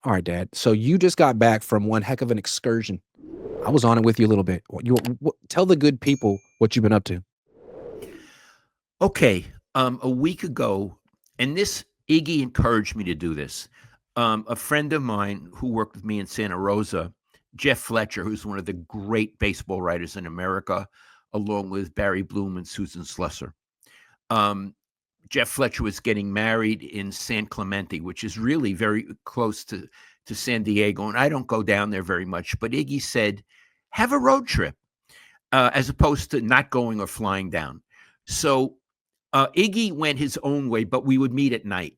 All right, Dad. So you just got back from one heck of an excursion. I was on it with you a little bit. Tell the good people what you've been up to. Okay, a week ago, and this Iggy encouraged me to do this. A friend of mine who worked with me in Santa Rosa, Jeff Fletcher, who's one of the great baseball writers in America, along with Barry Bloom and Susan Slusser. Um, Jeff Fletcher was getting married in San Clemente, which is really very close to San Diego, and I don't go down there very much. But Iggy said, "Have a road trip," as opposed to not going or flying down. So Iggy went his own way, but we would meet at night.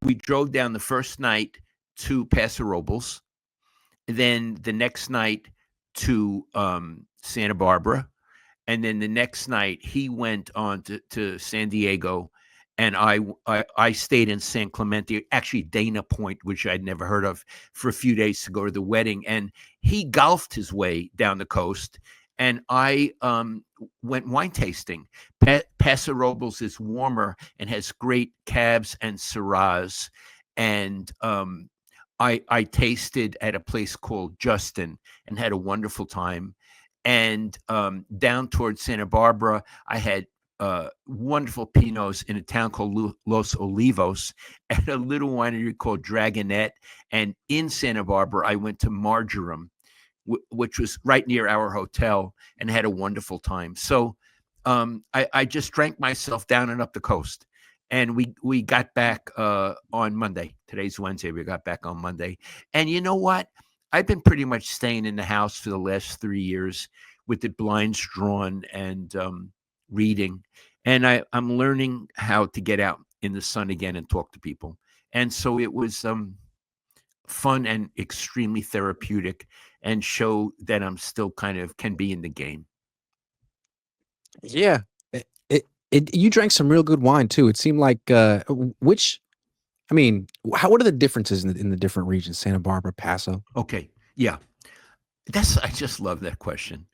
We drove down the first night to Paso Robles, then the next night to Santa Barbara, and then the next night he went on to San Diego, and I stayed in San Clemente, actually Dana Point, which I'd never heard of, for a few days to go to the wedding. And he golfed his way down the coast, and I went wine tasting. Paso Robles is warmer and has great cabs and Syrahs, and I tasted at a place called Justin and had a wonderful time. And down towards Santa Barbara, I had wonderful Pinots in a town called Los Olivos at a little winery called Dragonette. And in Santa Barbara, I went to Marjoram, which was right near our hotel, and had a wonderful time. So I just drank myself down and up the coast. And we got back on Monday. Today's Wednesday. We got back on Monday. And you know what? I've been pretty much staying in the house for the last 3 years with the blinds drawn and reading. And I'm learning how to get out in the sun again and talk to people. And so it was fun and extremely therapeutic, and show that I'm still kind of can be in the game. Yeah. You drank some real good wine too. It seemed like which I mean, what are the differences in the different regions? Santa Barbara, Paso. Okay. Yeah. I just love that question.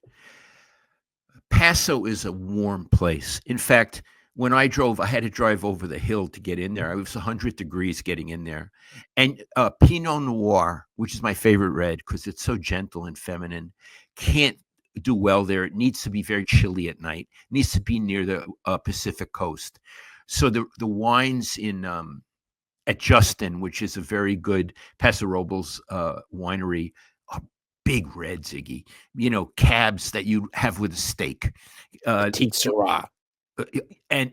Paso is a warm place. In fact, when I drove, I had to drive over the hill to get in there. It was 100 degrees getting in there. And Pinot Noir, which is my favorite red because it's so gentle and feminine, can't do well there. It needs to be very chilly at night. It needs to be near the Pacific coast. So the wines in at Justin, which is a very good Paso Robles winery, are big red, Ziggy. Cabs that you have with a steak. Petite Syrah. And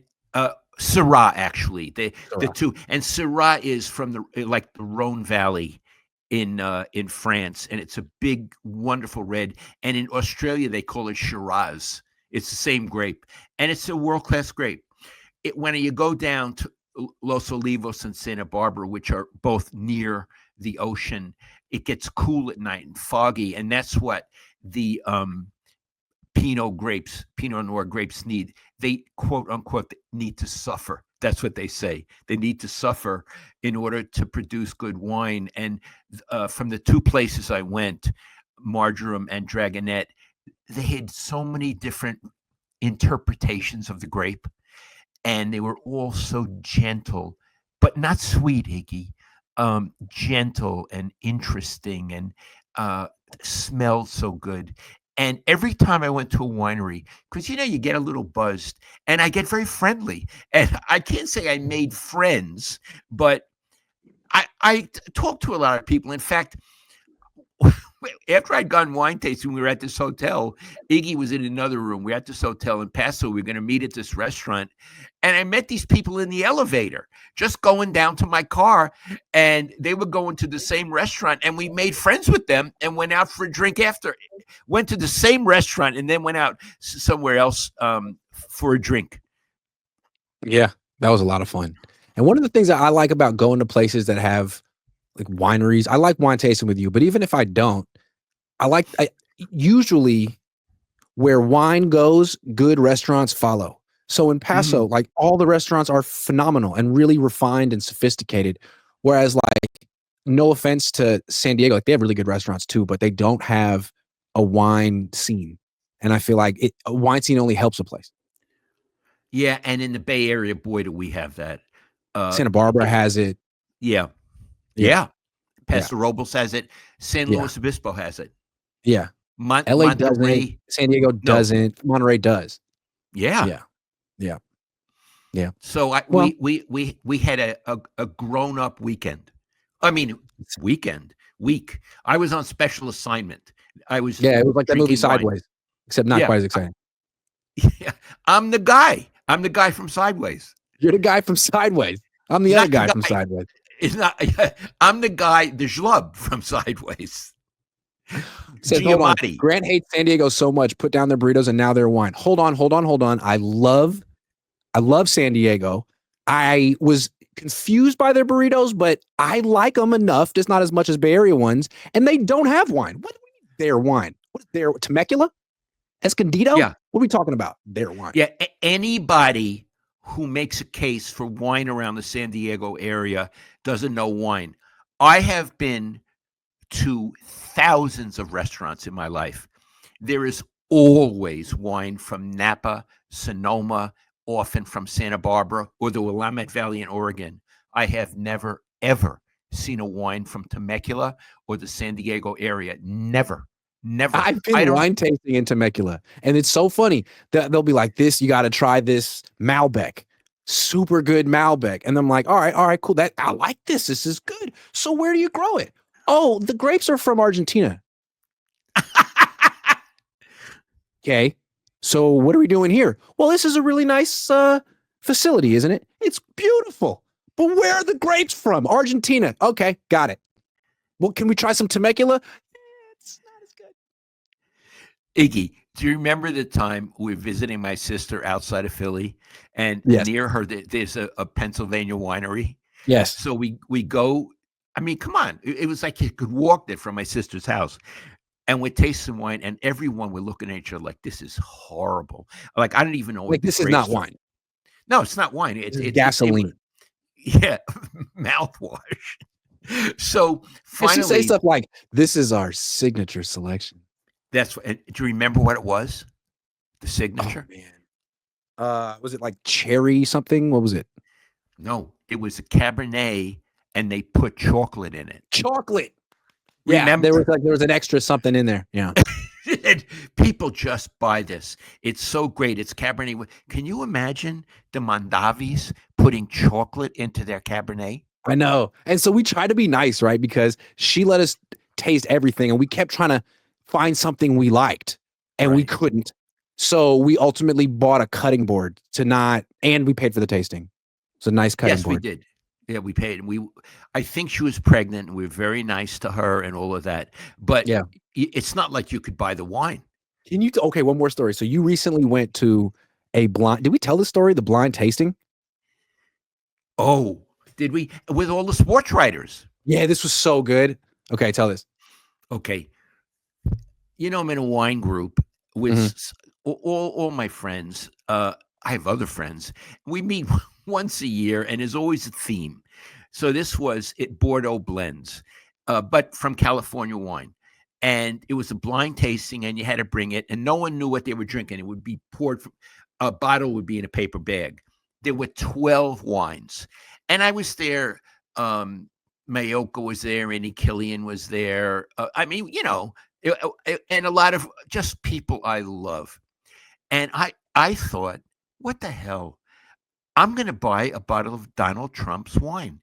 Syrah, actually, the Syrah. two. And Syrah is from the Rhone Valley in France, and it's a big, wonderful red. And in Australia, they call it Shiraz. It's the same grape, and it's a world class grape. When you go down to Los Olivos and Santa Barbara, which are both near the ocean, it gets cool at night and foggy, and that's what the Pinot Noir grapes need. They quote unquote need to suffer. That's what they say. They need to suffer in order to produce good wine. And from the two places I went, Marjoram and Dragonette, they had so many different interpretations of the grape, and they were all so gentle, but not sweet, Iggy. Gentle and interesting, and smelled so good. And every time I went to a winery, because you get a little buzzed, and I get very friendly. And I can't say I made friends, but I talked to a lot of people. In fact, after I'd gone wine tasting, we were at this hotel. Iggy was in another room. We were at this hotel in Paso. We were going to meet at this restaurant. And I met these people in the elevator, just going down to my car. And they were going to the same restaurant. And we made friends with them and went out for a drink after. Went to the same restaurant and then went out somewhere else for a drink. Yeah, that was a lot of fun. And one of the things that I like about going to places that have like wineries, I like wine tasting with you, but even if I don't, I usually where wine goes, good restaurants follow. So in Paso, Mm-hmm. like all the restaurants are phenomenal and really refined and sophisticated. Whereas, like, no offense to San Diego, like they have really good restaurants too, but they don't have a wine scene. And I feel like a wine scene only helps a place. Yeah, and in the Bay Area, boy, do we have that. Uh, Santa Barbara it, has it. yeah, Yeah. yeah. Yeah. Paso Robles has it. San Yeah. Luis Obispo has it. Yeah. LA doesn't, Monterey, San Diego no. doesn't, Monterey does. Yeah. Yeah. Yeah. Yeah. So Well, we had a grown up weekend. I mean, week. I was on special assignment. I was yeah, it was like that movie drinking wine. Sideways, except not Yeah, quite as exciting. yeah. I'm the guy. I'm the guy from Sideways. You're the guy from Sideways. I'm the other Not the guy from guy. Sideways. It's not. I'm the guy, the schlub from Sideways. Says, hold on. Giamatti. Grant hates San Diego so much. Put down their burritos and now they're wine. Hold on. I love San Diego. I was confused by their burritos, but I like them enough, just not as much as Bay Area ones. And they don't have wine. What do we need their wine? What is their Temecula? Escondido? Yeah. What are we talking about? Their wine. Yeah. Anybody who makes a case for wine around the San Diego area doesn't know wine. I have been to thousands of restaurants in my life. There is always wine from Napa, Sonoma, often from Santa Barbara or the Willamette Valley in Oregon. I have never, ever seen a wine from Temecula or the San Diego area. Never. I've been wine tasting in Temecula, and it's so funny that they'll be like, "This, you got to try this Malbec, super good Malbec," and I'm like, "All right, cool. That I like this. This is good. So where do you grow it? Oh, the grapes are from Argentina. Okay, so what are we doing here? Well, this is a really nice facility, isn't it? It's beautiful. But where are the grapes from? Argentina. Okay, got it. Well, can we try some Temecula? It's not as good. Iggy, do you remember the time we were visiting my sister outside of Philly, and Yes. near her there's a Pennsylvania winery? Yes. So we go. I mean, come on! It was like you could walk there from my sister's house, and we're tasting wine, and everyone were looking at each other like, "This is horrible." Like I don't even know what Like this is not wine. No, it's not wine. It's gasoline. Yeah, mouthwash. So Finally, finally, say stuff like, "This is our signature selection." that's what. Do you remember what it was? The Oh signature? man, was it like cherry something? What was it? No, it was a Cabernet, and they put chocolate in it. Chocolate. Yeah, Remember? there was an extra something in there. Yeah. People just buy this. It's so great. It's Cabernet. Can you imagine the Mondavis putting chocolate into their Cabernet? I know. And so we tried to be nice, right? Because she let us taste everything and we kept trying to find something we liked and we Right. couldn't. So we ultimately bought a cutting board and we paid for the tasting. It's a nice cutting Yes, board. we did. Yeah, we paid. I think she was pregnant, and we were very nice to her and all of that. But Yeah. it's not like you could buy the wine. Okay, one more story. So you recently went to did we tell the story, the blind tasting? Oh, did we? With all the sports writers. Yeah, this was so good. Okay, tell this. Okay. I'm in a wine group with all my friends. I have other friends. We meet once a year, and there's always a theme. So this was Bordeaux blends, but from California wine. And it was a blind tasting, and you had to bring it, and no one knew what they were drinking. It would be poured from a bottle would be in a paper bag. There were 12 wines, and I was there. Mayoka was there, Annie Killian was there. I mean, and a lot of just people I love. And I thought, what the hell? I'm going to buy a bottle of Donald Trump's wine.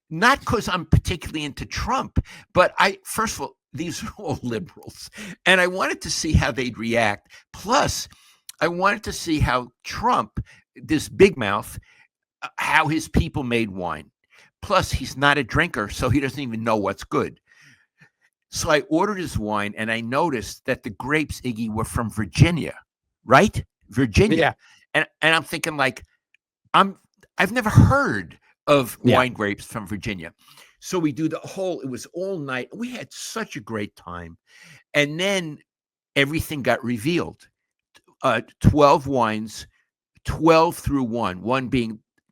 Not because I'm particularly into Trump, but first of all, these are all liberals. And I wanted to see how they'd react. Plus, I wanted to see how Trump, this big mouth, how his people made wine. Plus, he's not a drinker, so he doesn't even know what's good. So I ordered his wine, and I noticed that the grapes, Iggy, were from Virginia, right? Virginia. Yeah. And I'm thinking, like, I've never heard of wine grapes from Virginia. So we do it was all night. We had such a great time. And then everything got revealed. 12 wines, 12 through one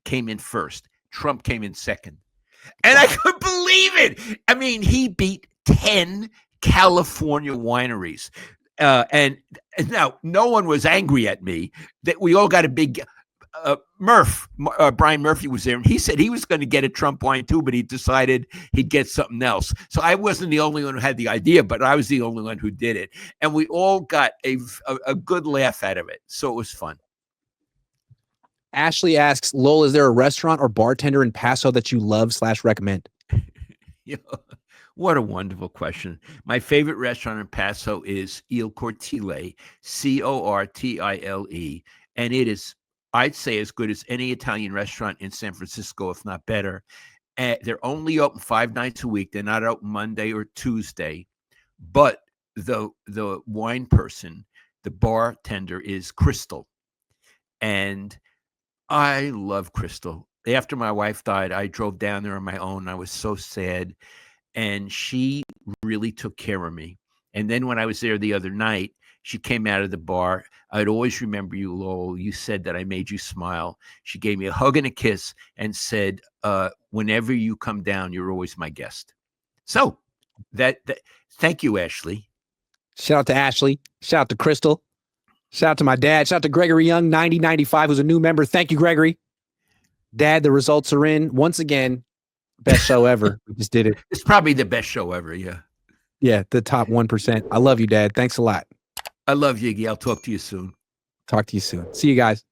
came in first. Trump came in second. And I couldn't believe it. I mean, he beat 10 California wineries. And now no one was angry at me that we all got a big Brian Murphy was there, and he said he was going to get a Trump wine too, but he decided he'd get something else. So I wasn't the only one who had the idea, but I was the only one who did it, and we all got a good laugh out of it. So it was fun. Ashley asks, Lowell, is there a restaurant or bartender in Paso that you love/recommend? You know, what a wonderful question. My favorite restaurant in Paso is Il Cortile, Cortile, and it is, I'd say, as good as any Italian restaurant in San Francisco, if not better. They're only open 5 nights a week. They're not open Monday or Tuesday, but the wine person, the bartender, is Crystal, and I love Crystal. After my wife died, I drove down there on my own. I was so sad, and she really took care of me. And then when I was there the other night, she came out of the bar. I'd always remember you, Lowell. You said that I made you smile. She gave me a hug and a kiss and said, whenever you come down, you're always my guest. So thank you, Ashley. Shout out to Ashley. Shout out to Crystal. Shout out to my dad. Shout out to Gregory Young, 9095, who's a new member. Thank you, Gregory. Dad, the results are in. Once again, best show ever. We just did it. It's probably the best show ever, yeah. Yeah, the top 1%. I love you, Dad. Thanks a lot. I love you, Iggy. I'll talk to you soon. Talk to you soon. See you guys.